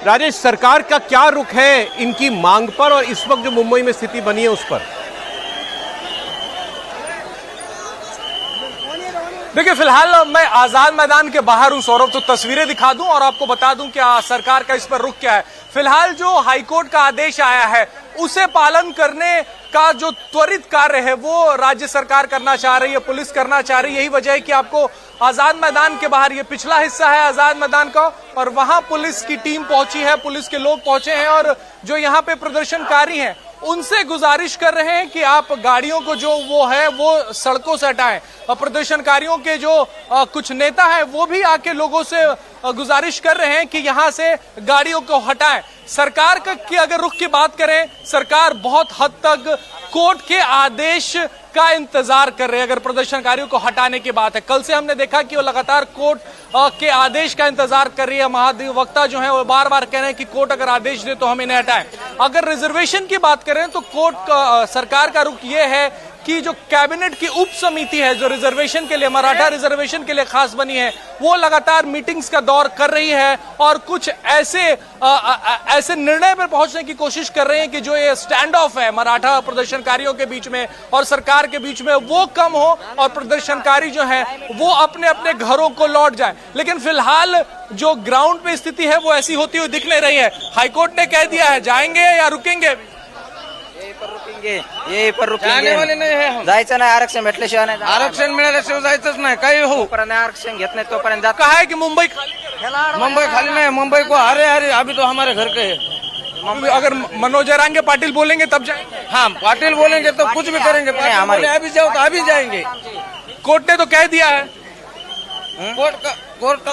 राजेश, सरकार का क्या रुख है इनकी मांग पर और इस वक्त जो मुंबई में स्थिति बनी है उस पर? देखिए, फिलहाल मैं आजाद मैदान के बाहर हूं सौरभ, तो तस्वीरें दिखा दूं और आपको बता दूं कि सरकार का इस पर रुख क्या है। फिलहाल जो हाईकोर्ट का आदेश आया है उसे पालन करने का जो त्वरित कार्य है वो राज्य सरकार करना चाह रही है, पुलिस करना चाह रही है। यही वजह है कि आपको आजाद मैदान के बाहर, ये पिछला हिस्सा है आजाद मैदान का, और वहां पुलिस की टीम पहुंची है, पुलिस के लोग पहुंचे हैं और जो यहाँ पे प्रदर्शनकारी हैं उनसे गुजारिश कर रहे हैं कि आप गाड़ियों को जो वो सड़कों से हटाएं। प्रदर्शनकारियों के जो कुछ नेता हैं वो भी आके लोगों से गुजारिश कर रहे हैं कि यहां से गाड़ियों को हटाएं। सरकार की अगर रुख की बात करें, सरकार बहुत हद तक कोर्ट के आदेश का इंतजार कर रहे हैं अगर प्रदर्शनकारियों को हटाने की बात है। कल से हमने देखा कि वो लगातार कोर्ट के आदेश का इंतजार कर रही है। महाधिवक्ता जो है वो बार बार कह रहे हैं कि कोर्ट अगर आदेश दे तो हम इन्हें हटाएं। अगर रिजर्वेशन की बात करें तो सरकार का रुख ये है कि जो कैबिनेट की उप समिति है जो रिजर्वेशन के लिए, मराठा रिजर्वेशन के लिए खास बनी है, वो लगातार मीटिंग्स का दौर कर रही है और कुछ ऐसे निर्णय पर पहुंचने की कोशिश कर रहे हैं कि जो ये स्टैंड ऑफ है मराठा प्रदर्शनकारियों के बीच में और सरकार के बीच में वो कम हो और प्रदर्शनकारी जो है वो अपने अपने घरों को लौट जाए। लेकिन फिलहाल जो ग्राउंड पे स्थिति है वो ऐसी होती हुई दिख नहीं रही है। हाईकोर्ट ने कह दिया है जाएंगे या रुकेंगे, यही पर रुकेंगे वाले नाही आहे हम. जायचं नाही, आरक्षण भेटल्याशिवाय नाही. आरक्षण मिळाल्याशिवाय जायचंच नाही, काही हो. तोपर्यंत आरक्षण घेत नाही तोपर्यंत जात. कहा है कि मुंबई खाली, मुंबई खाली नहीं, मुंबई को अरे अभी तो हमारे घर के है. अगर मनोज जरांगे पाटिल बोलेंगे तब जाएंगे। हाँ, पाटिल बोलेंगे तो कुछ भी करेंगे। हमारे अभी जाओ तो अभी जाएंगे। कोर्ट ने तो कह दिया है। कोर्ट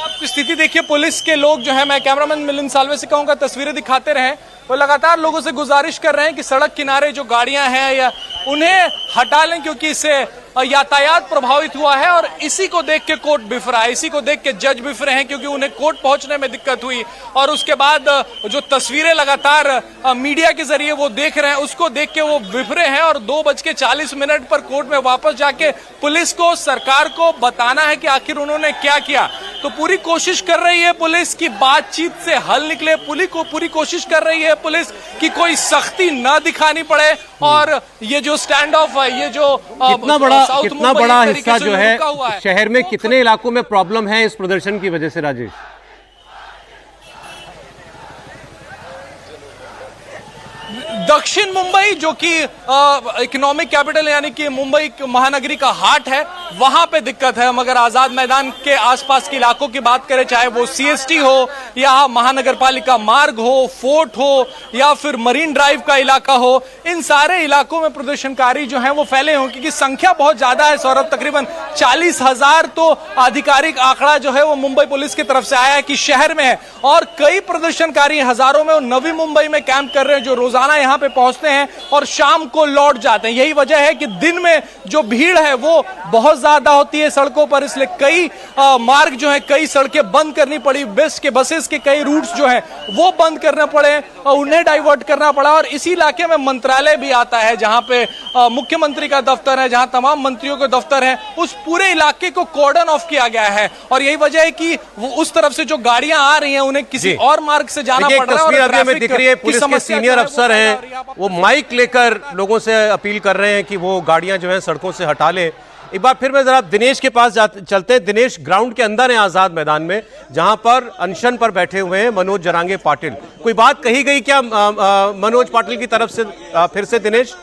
आपकी स्थिति देखिए, पुलिस के लोग जो है, मैं कैमरामैन मिलिंद सालवे से कहूंगा तस्वीरें दिखाते रहें, वो लगातार लोगों से गुजारिश कर रहे हैं कि सड़क किनारे जो गाड़ियां हैं या उन्हें हटा लें क्योंकि इससे यातायात प्रभावित हुआ है। और इसी को देख के कोर्ट बिफरा है, इसी को देख के जज बिफरे हैं क्योंकि उन्हें कोर्ट पहुंचने में दिक्कत हुई। और उसके बाद जो तस्वीरें लगातार मीडिया के जरिए वो देख रहे हैं उसको देख के वो बिफरे हैं और 2:40 पर कोर्ट में वापस जाके पुलिस को, सरकार को बताना है कि आखिर उन्होंने क्या किया। तो पूरी कोशिश कर रही है पुलिस की बातचीत से हल निकले, पूरी कोशिश कर रही है पुलिस की कोई सख्ती ना दिखानी पड़े। और ये जो स्टैंड ऑफ है, ये जो कितना बड़ा हिस्सा जो है शहर में, कितने इलाकों में प्रॉब्लम है इस प्रदर्शन की वजह से राजेश? दक्षिण मुंबई जो कि इकोनॉमिक कैपिटल यानी कि मुंबई महानगरी का हार्ट है, वहां पे दिक्कत है। मगर आजाद मैदान के आसपास के इलाकों की बात करें, चाहे वो सीएसटी हो या महानगर पालिका मार्ग हो, फोर्ट हो या फिर मरीन ड्राइव का इलाका हो, इन सारे इलाकों में प्रदर्शनकारी जो हैं वो फैले हों क्योंकि संख्या बहुत ज्यादा है सौरभ। तकरीबन 40,000 तो आधिकारिक आंकड़ा जो है वो मुंबई पुलिस की तरफ से आया है कि शहर में है। और कई प्रदर्शनकारी हजारों में नवी मुंबई में कैंप कर रहे हैं जो रोजाना यहाँ पे पहुंचते हैं और शाम को लौट जाते हैं। यही वजह है कि दिन में जो भीड़ है वो बहुत ज्यादा होती है सड़कों पर, इसलिए कई मार्ग जो है, कई सड़कें बंद करनी पड़ी, बेस्ट के बसेस के कई रूट्स जो है वो बंद करने पड़े और उन्हें डाइवर्ट करना पड़ा। और इसी इलाके में मंत्रालय भी आता है जहां पे मुख्यमंत्री का दफ्तर है, जहां तमाम मंत्रियों के दफ्तर है, उस पूरे इलाके को कॉर्डन ऑफ किया गया है। और यही वजह है कि वो उस तरफ से जो गाड़ियां आ रही हैं उन्हें किसी और मार्ग से जाना पड़ रहा है। और दिख रही है पुलिस के सीनियर अफसर हैं, वो माइक लेकर लोगों से अपील कर रहे हैं कि वो गाड़ियां जो हैं सड़कों से हटा ले। एक बार फिर मैं जरा दिनेश के पास चलते हैं। दिनेश, ग्राउंड के अंदर है आजाद मैदान में जहां पर अनशन पर बैठे हुए हैं मनोज जरांगे पाटिल। कोई बात कही गई क्या मनोज पाटिल की तरफ से फिर से? दिनेश,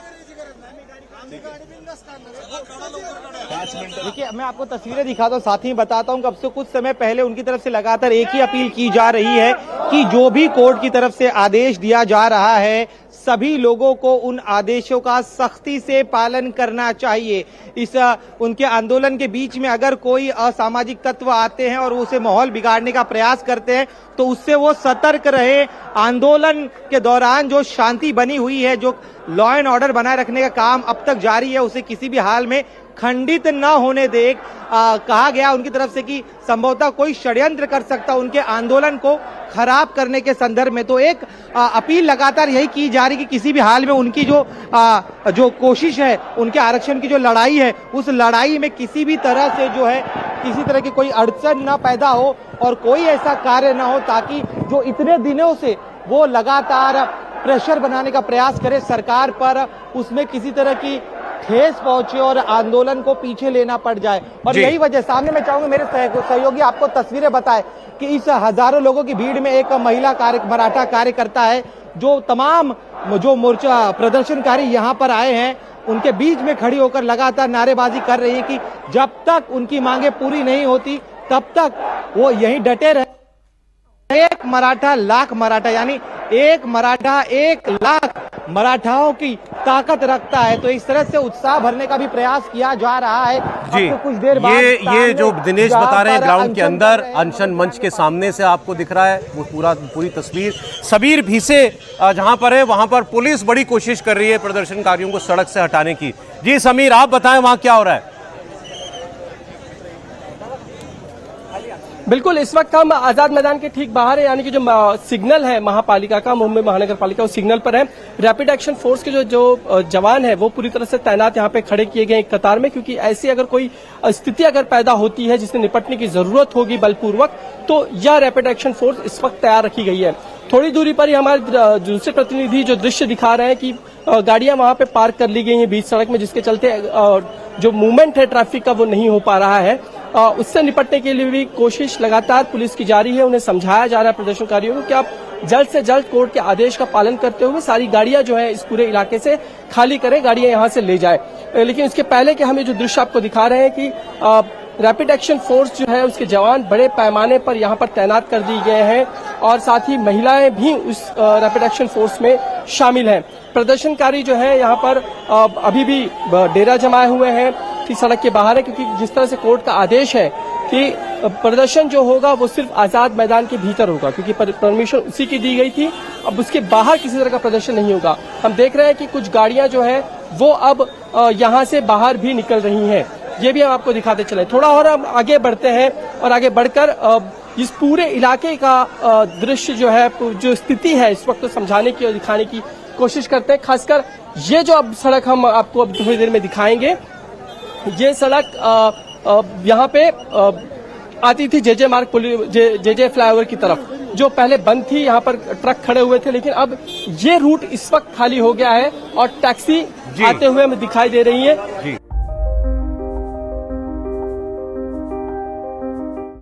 देखिए, मैं आपको तस्वीरें दिखाता हूँ, साथ ही बताता हूँ कि अब से कुछ समय पहले उनकी तरफ से लगातार एक ही अपील की जा रही है कि जो भी कोर्ट की तरफ से आदेश दिया जा रहा है सभी लोगों को उन आदेशों का सख्ती से पालन करना चाहिए। इस उनके आंदोलन के बीच में अगर कोई असामाजिक तत्व आते हैं और उसे माहौल बिगाड़ने का प्रयास करते हैं तो उससे वो सतर्क रहे। आंदोलन के दौरान जो शांति बनी हुई है, जो लॉ एंड ऑर्डर बनाए रखने का काम अब तक जारी है, उसे किसी भी हाल में खंडित न होने दे। कहा गया उनकी तरफ से कि संभवतः कोई षड्यंत्र कर सकता उनके आंदोलन को खराब करने के संदर्भ में। तो एक अपील लगातार यही की जा रही कि किसी भी हाल में उनकी जो कोशिश है, उनके आरक्षण की जो लड़ाई है, उस लड़ाई में किसी भी तरह से जो है किसी तरह की कोई अड़चन न पैदा हो और कोई ऐसा कार्य न हो ताकि जो इतने दिनों से वो लगातार प्रेशर बनाने का प्रयास करे सरकार पर, उसमें किसी तरह की ठेस पहुंचे और आंदोलन को पीछे लेना पड़ जाए। और यही वजह, सामने मैं चाहूंगा मेरे सहयोगी आपको तस्वीरें बताए कि इस हजारों लोगों की भीड़ में एक महिला मराठा कार्यकर्ता है जो तमाम जो मोर्चा प्रदर्शनकारी यहाँ पर आए हैं उनके बीच में खड़ी होकर लगातार नारेबाजी कर रही है कि जब तक उनकी मांगे पूरी नहीं होती तब तक वो यहीं डटे रहे। एक मराठा लाख मराठा, यानी एक मराठा 1 लाख मराठाओं की ताकत रखता है। तो इस तरह से उत्साह भरने का भी प्रयास किया जा रहा है। जी, तो कुछ देर बाद ये जो दिनेश बता रहे हैं ग्राउंड के अंदर अनशन मंच के सामने से आपको दिख रहा है वो पूरी तस्वीर। सबीर भीसे जहां पर है वहां पर पुलिस बड़ी कोशिश कर रही है प्रदर्शनकारियों को सड़क से हटाने की। जी समीर, आप बताएं वहां क्या हो रहा है? बिल्कुल, इस वक्त हम आजाद मैदान के ठीक बाहर है, यानी कि जो सिग्नल है महापालिका का, मुंबई महानगर पालिका, उस सिग्नल पर है। रैपिड एक्शन फोर्स के जो जवान है वो पूरी तरह से तैनात यहाँ पे खड़े किए गए एक कतार में, क्योंकि ऐसी अगर कोई स्थिति अगर पैदा होती है जिससे निपटने की जरूरत होगी बलपूर्वक, तो यह रैपिड एक्शन फोर्स इस वक्त तैयार रखी गई है। थोड़ी दूरी पर ही हमारे दूसरे प्रतिनिधि जो दृश्य दिखा रहे हैं कि गाड़ियां वहां पे पार्क कर ली गई हैं बीच सड़क में, जिसके चलते जो मूवमेंट है ट्रैफिक का वो नहीं हो पा रहा है। उससे निपटने के लिए भी कोशिश लगातार पुलिस की जारी है। उन्हें समझाया जा रहा है प्रदर्शनकारियों को कि आप जल्द से जल्द कोर्ट के आदेश का पालन करते हुए सारी गाड़ियां जो है इस पूरे इलाके से खाली करें, गाड़ियां यहां से ले जाए। लेकिन इसके पहले कि हम ये जो दृश्य आपको दिखा रहे हैं कि रैपिड एक्शन फोर्स जो है उसके जवान बड़े पैमाने पर यहाँ पर तैनात कर दिए गए हैं और साथ ही महिलाएं भी उस रैपिड एक्शन फोर्स में शामिल हैं। प्रदर्शनकारी जो है यहाँ पर अभी भी डेरा जमाए हुए हैं कि सड़क के बाहर है, क्योंकि जिस तरह से कोर्ट का आदेश है कि प्रदर्शन जो होगा वो सिर्फ आजाद मैदान के भीतर होगा, क्योंकि परमिशन उसी की दी गई थी। अब उसके बाहर किसी तरह का प्रदर्शन नहीं होगा। हम देख रहे हैं कि कुछ गाड़ियां जो है वो अब यहाँ से बाहर भी निकल रही हैं। ये भी हम आपको दिखाते चले। थोड़ा और हम आगे बढ़ते हैं और आगे बढ़कर इस पूरे इलाके का दृश्य जो है, जो स्थिति है इस वक्त, तो समझाने की और दिखाने की कोशिश करते हैं। खासकर ये जो अब सड़क हम आपको अब थोड़ी देर में दिखाएंगे, ये सड़क यहाँ पे आती थी जेजे मार्ग जेजे फ्लाईओवर की तरफ, जो पहले बंद थी। यहाँ पर ट्रक खड़े हुए थे, लेकिन अब ये रूट इस वक्त खाली हो गया है और टैक्सी आते हुए हमें दिखाई दे रही है।